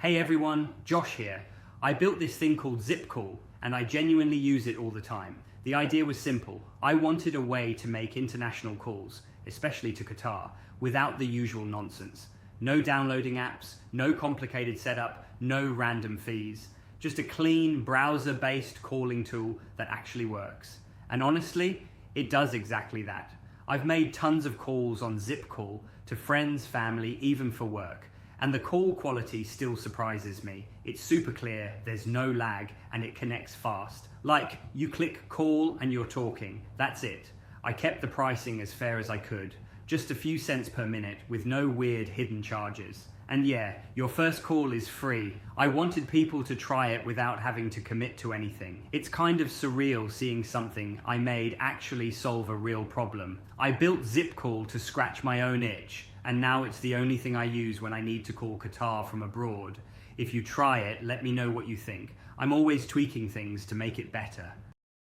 Hey everyone, Josh here. I built this thing called ZippCall and I genuinely use it all the time. The idea was simple. I wanted a way to make international calls, especially to Qatar, without the usual nonsense. No downloading apps, no complicated setup, no random fees. Just a clean, browser-based calling tool that actually works. And honestly, it does exactly that. I've made tons of calls on ZippCall to friends, family, even for work. And the call quality still surprises me. It's super clear, there's no lag, and it connects fast. Like, you click call and you're talking. That's it. I kept the pricing as fair as I could. Just a few cents per minute with no weird hidden charges. And yeah, your first call is free. I wanted people to try it without having to commit to anything. It's kind of surreal seeing something I made actually solve a real problem. I built ZippCall to scratch my own itch, and now it's the only thing I use when I need to call Qatar from abroad. If you try it, let me know what you think. I'm always tweaking things to make it better.